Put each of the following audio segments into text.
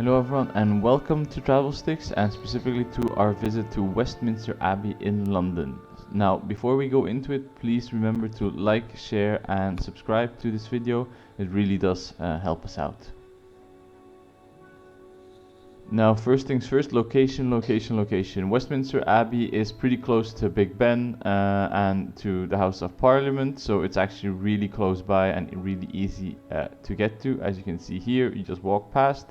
Hello everyone and welcome to Travel Sticks and specifically to our visit to Westminster Abbey in London. Now before we go into it, please remember to like, share and subscribe to this video. It really does help us out. Now first things first, location. Westminster Abbey is pretty close to Big Ben and to the House of Parliament, so it's actually really close by and really easy to get to. As you can see here, you just walk past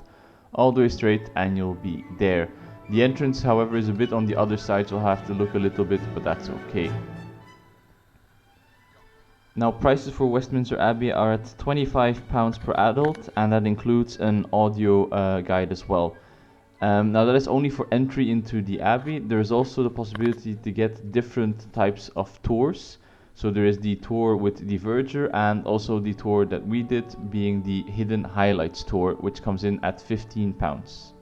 all the way straight and you'll be there. The entrance, however, is a bit on the other side, so you'll have to look a little bit, but that's okay. Now prices for Westminster Abbey are at £25 per adult, and that includes an audio guide as well. Now that is only for entry into the Abbey. There is also the possibility to get different types of tours. So there is the tour with the Verger and also the tour that we did, being the Hidden Highlights tour, which comes in at £15.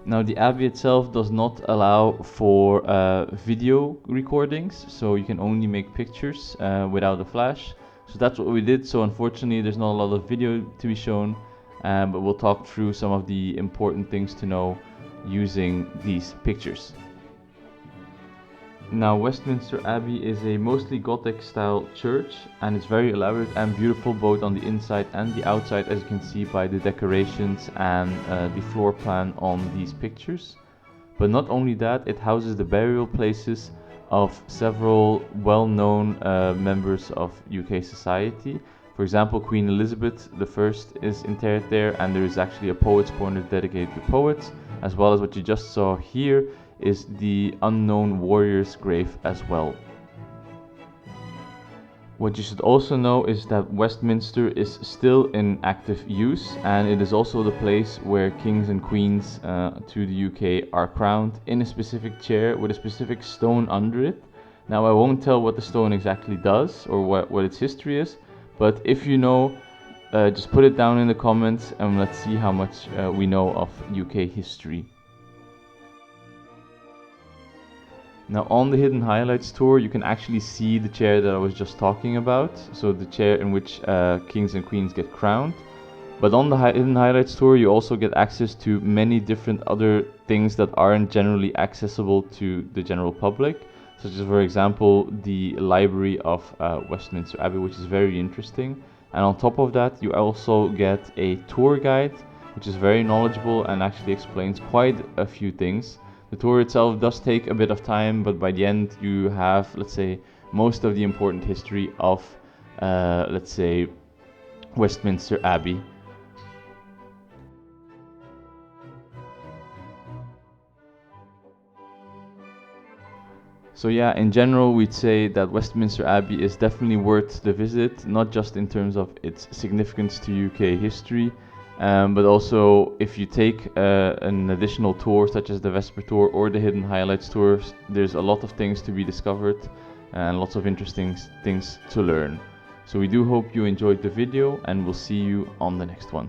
Now the Abbey itself does not allow for video recordings, so you can only make pictures without a flash. So that's what we did. So unfortunately there's not a lot of video to be shown, but we'll talk through some of the important things to know using these pictures. Now Westminster Abbey is a mostly Gothic style church, and it's very elaborate and beautiful both on the inside and the outside, as you can see by the decorations and the floor plan on these pictures. But not only that, it houses the burial places of several well-known members of UK society. For example, Queen Elizabeth I is interred there, and there is actually a poets' corner dedicated to poets, as well as what you just saw here is the unknown warrior's grave as well. What you should also know is that Westminster is still in active use, and it is also the place where kings and queens to the UK are crowned in a specific chair with a specific stone under it. Now I won't tell what the stone exactly does or what its history is, but if you know, just put it down in the comments and let's see how much we know of UK history. Now on the Hidden Highlights tour, you can actually see the chair that I was just talking about, so the chair in which kings and queens get crowned. But on the Hidden Highlights tour, you also get access to many different other things that aren't generally accessible to the general public, such as, for example, the library of Westminster Abbey, which is very interesting. And on top of that, you also get a tour guide, which is very knowledgeable and actually explains quite a few things. The tour itself does take a bit of time, but by the end you have, let's say, most of the important history of, let's say, Westminster Abbey. So yeah, in general we'd say that Westminster Abbey is definitely worth the visit, not just in terms of its significance to UK history, but also if you take an additional tour such as the Vesper tour or the Hidden Highlights tours, there's a lot of things to be discovered and lots of interesting things to learn. So we do hope you enjoyed the video, and we'll see you on the next one.